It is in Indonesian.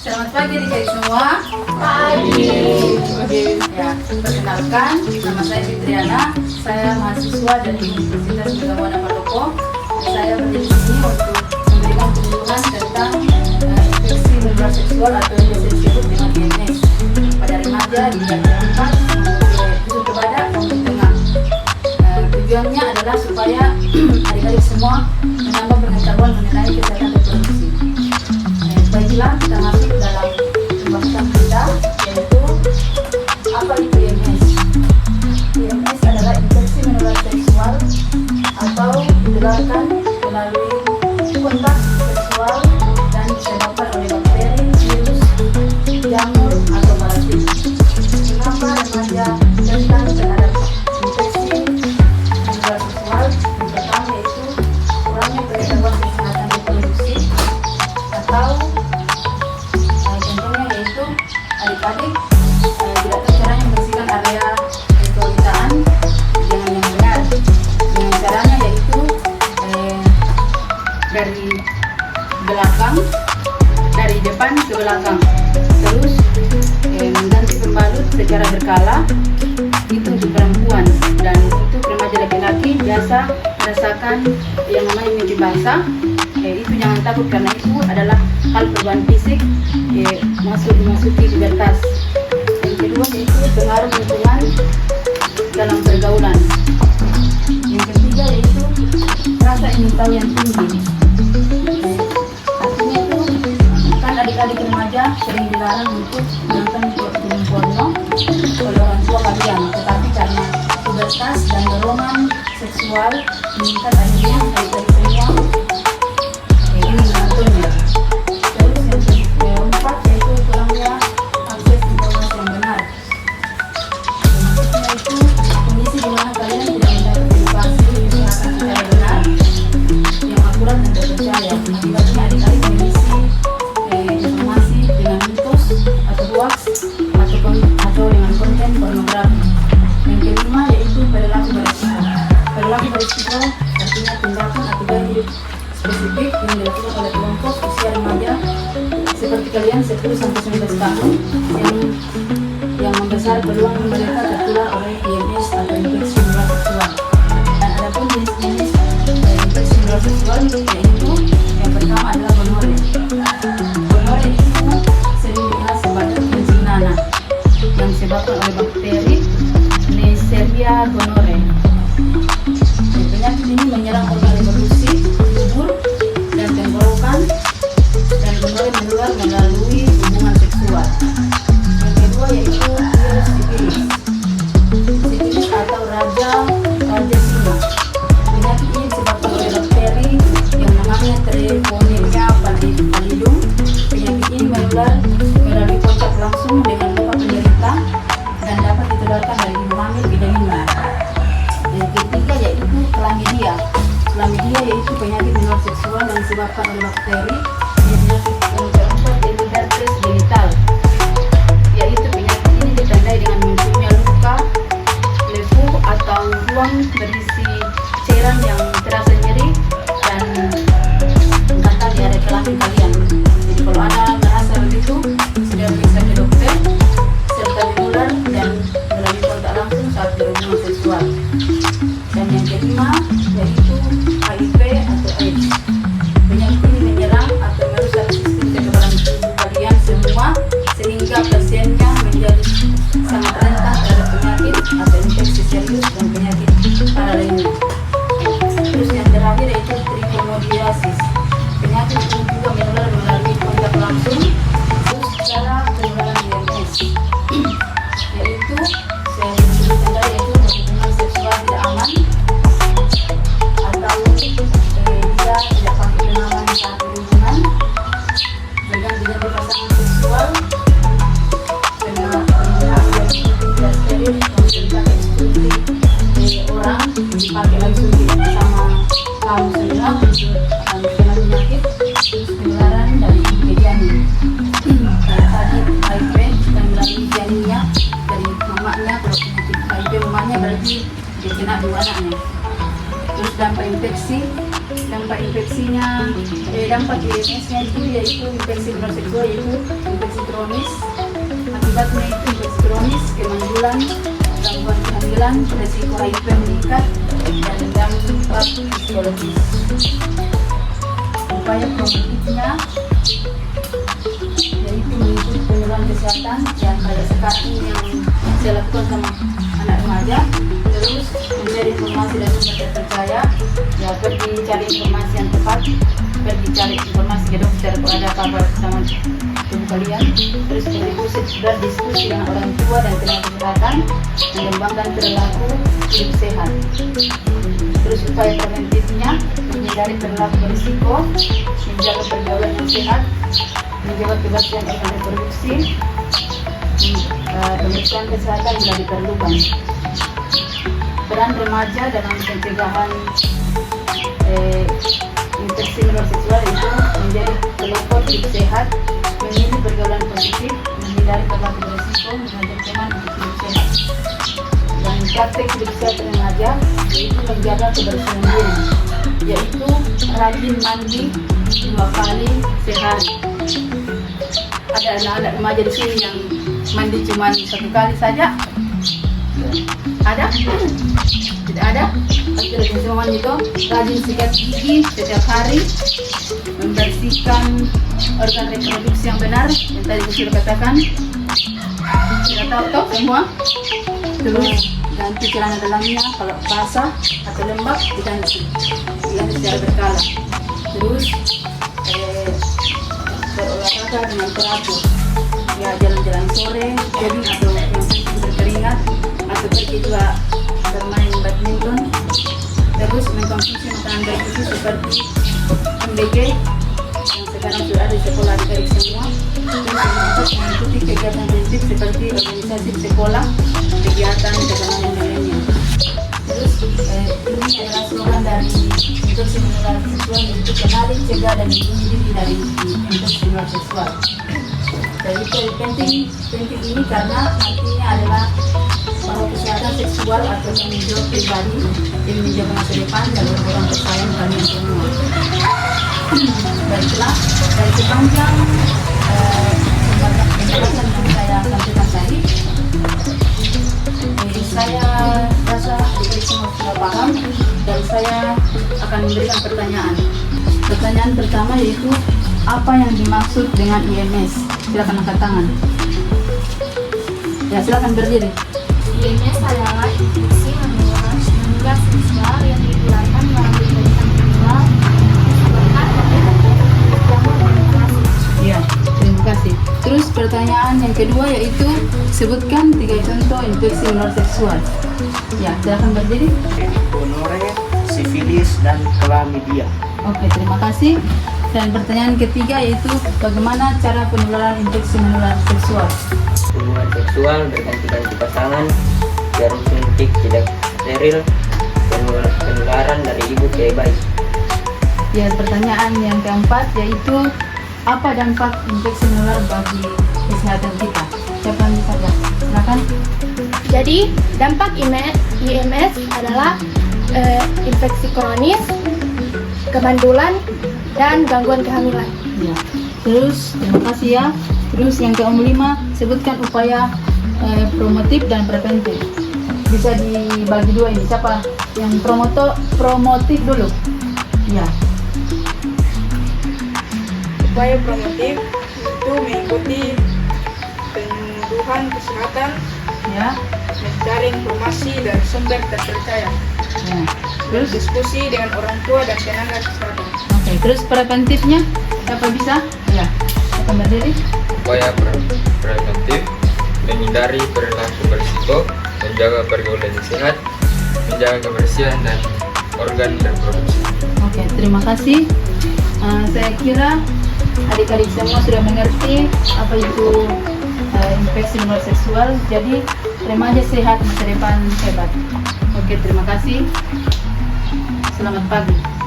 Selamat pagi adik-adik semua. Pagi. Ya, perkenalkan, nama saya Fitriana. Saya mahasiswa dari Universitas Megawati Palopo. Saya berdiri di sini untuk memberikan penyuluhan tentang infeksi menular seksual atau yang biasa disebut dengan IMS pada remaja di usia 4 ke badak maupun tengah. Tujuannya adalah supaya adik-adik semua menambah pengetahuan mengenai kesehatan reproduksi. Baiklah, kita masuk dalam pembahasan kita, yaitu apa itu IMS. IMS adalah infeksi menular seksual atau ditularkan melalui kontak seksual dan disebabkan oleh bakteri, virus, jamur atau parasit. Kenapa remaja rentan terhadap infeksi menular seksual? Yang pertama yaitu kurangnya pengetahuan kesehatan reproduksi, atau contohnya yaitu adik-adik tidak tahu caranya membersihkan area kewanitaan dengan yang benar. Dengan caranya yaitu dari depan ke belakang, terus mengganti pembalut secara berkala. Itu untuk perempuan, dan untuk remaja laki-laki biasa merasakan yang namanya mimpi basah. Itu jangan takut, karena itu adalah hal perubahan fisik memasuki pubertas. Yang kedua yaitu pengaruh lingkungan dalam pergaulan. Yang ketiga yaitu rasa ingin tahu yang tinggi. Artinya itu kan adik-adik remaja sering dilarang untuk menonton film porno oleh orang tua kalian, tetapi karena pubertas dan dorongan seksual meningkat, akhirnya adik-adik semua ini menontonnya. Terus yang keempat yaitu kurangnya akses informasi yang benar. Maksudnya itu kondisi di mana kalian tidak mendapat edukasi kesehatan secara benar, yang akurat dan terpercaya. Akibatnya adik-adik mengisi informasi dengan mitos atau hoax atau dengan konten pornografi. Yang kelima yaitu perilaku beresiko. Perilaku beresiko artinya tindakan atau gaya hidup spesifik yang dilakukan oleh kelompok usia remaja seperti kalian 10-19 tahun yang membesar peluang mereka tertular oleh IMS atau infeksi menular seksual. Dan ada pun jenis-jenis infeksi menular seksual, yaitu yang pertama adalah gonore. Gonore itu sering dikenal sebagai penzinana yang disebabkan oleh bakteri Neisseria gonorrhoeae. Penyakit ini menyerang organ reproduksi, dubur, dan tenggorokan, dan gonore menular melalui hubungan seksual. Yang kedua yaitu virus sifilis. Sifilis atau raja singa. Penyakit ini disebabkan oleh bakteri yang namanya Treponema pallidum. Penyakit ini menular melalui kontak langsung dengan luka penderita dan dapat ditularkan dari ibu hamil ke janinnya. Yang ketiga yaitu chlamydia. Chlamydia yaitu penyakit menular seksual yang disebabkan oleh bakteri. Yang keempat yaitu herpes genital, yaitu penyakit ini ditandai dengan munculnya luka, lefu atau ruang berisi cairan yang terasa nyeri dan gatal di area kelamin kalian. Jadi kalau ada merasa begitu, sudah periksa ke dokter, serta menular dan melalui kontak langsung saat berhubungan seksual. Dan yang kelima yaitu HIV atau AIDS. Penyakit ini menyerang atau merusak sistem kekebalan tubuh kalian semua, sehingga pasiennya menjadi sangat rentan terhadap penyakit atau infeksi serius dan penyakit parah lainnya. Terus yang terakhir yaitu trichomoniasis. Penyakit ini juga menular melalui kontak langsung, terus secara penularan IMS, yaitu saya sebutkan tadi yaitu hubungan seksual tidak aman, atau dia tidak pakai pengaman saat berhubungan, berganti-ganti pasangan seksual, penggunaan yang tidak steril, kemudian eksklusif orang, dipakai lagi sama kaum sendiri untuk kena penyakit, terus penularan dari janin. Kayak tadi HIV dan melalui janinnya dari mamanya. Kalau penyakit HIV mamanya berarti dia kena dua anaknya. Terus dampak infeksinya, dampak IMS-nya itu yaitu infeksi menular seksual, yaitu kronis. Akibatnya itu infeksi kronis, kemandulan, gangguan kehamilan, resiko HIV meningkat, dan dampak psikologis. Upaya preventifnya yaitu mengikuti penyuluhan kesehatan yang kayak sekarang yang saya lakukan sama anak remaja, terus mencari informasi dan sumber terpercaya, ya pergi cari informasi yang tepat, pergi cari informasi ke dokter kalau ada kabar sama tubuh kalian, terus berdiskusi dengan orang tua dan tenaga kesehatan, mengembangkan perilaku hidup sehat. Terus upaya preventifnya menghindari perilaku berisiko, menjaga pergaulan yang sehat, menjaga kebersihan organ reproduksi, pemeriksaan kesehatan jika diperlukan. Peran remaja dalam pencegahan infeksi menular seksual itu menjadi pelopor hidup sehat, memilih pergaulan positif, menghindari perilaku berisiko, mengajak teman untuk hidup sehat. Dan praktek hidup sehat remaja yaitu menjaga kebersihan diri, yaitu rajin mandi 2 kali sehari. Ada anak-anak remaja di sini yang mandi cuma 1 kali saja? Ada? Tidak ada? Pasti rajin semua mandi itu. Rajin sikat gigi setiap hari, membersihkan organ reproduksi yang benar, yang tadi saya sudah katakan. Tidak tahu toh semua? Terus ganti celana dalamnya kalau basah atau lembab diganti secara berkala. Terus berolahraga dengan teratur, ya jalan-jalan sore, jogging atau yang berkeringat, atau pergi juga bermain badminton. Terus mengkonsumsi makanan bergizi seperti MBG yang sekarang sudah ada di sekolah adik-adik semua. Terus mengikuti kegiatan prinsip seperti organisasi di sekolah, kegiatan keagamaan dan lainnya. Terus ini adalah slogan dari infeksi menular seksual, yaitu kenali, cegah, dan lindungi diri dari infeksi menular seksual. Jadi penting ini karena artinya adalah bahwa kesehatan seksual atau tanggung jawab pribadi yang menjaga masa depan dan orang tersayang kalian semua. Baiklah, dari sepanjang penjelasan yang saya sampaikan tadi, saya rasa adik-adik semua sudah paham, dan saya akan memberikan pertanyaan. Pertanyaan pertama yaitu apa yang dimaksud dengan IMS? Silakan angkat tangan. Ya, silakan berdiri. IMS adalah infeksi menular seksual yang ditularkan melalui kontak seksual disebabkan oleh jamur penetrasi. Ya, terima kasih. Terus pertanyaan yang kedua yaitu sebutkan 3 contoh infeksi menular seksual. Ya, silakan berdiri. Gonore, sifilis, dan chlamydia. Oke, terima kasih. Dan pertanyaan ketiga yaitu bagaimana cara penularan infeksi menular seksual? Hubungan seksual berganti-ganti pasangan, jarum suntik tidak steril, penularan dari ibu ke bayi. Ya, pertanyaan yang keempat yaitu apa dampak infeksi menular bagi kesehatan kita? Siapa yang bisa jawab? Silakan. Jadi, dampak IMS adalah infeksi kronis, kemandulan, dan gangguan kehamilan. Ya. Terus, terima kasih ya. Terus yang ke-5, sebutkan upaya promotif dan preventif. Bisa dibagi 2 ini. Siapa yang promotif dulu? Ya. Upaya promotif itu mengikuti penyuluhan kesehatan, Ya. mencari informasi dari sumber terpercaya, Ya. Terus, diskusi dengan orang tua dan tenaga kesehatan. oke. Terus preventifnya siapa bisa? Ya. Siapa berdiri? Upaya preventif, menghindari perilaku berisiko, menjaga pergaulan yang sehat, menjaga kebersihan dan organ reproduksi. Oke, terima kasih. Saya kira adik-adik semua sudah mengerti apa itu infeksi menular seksual. Jadi remaja sehat, masa depan hebat. Oke, terima kasih. Selamat pagi.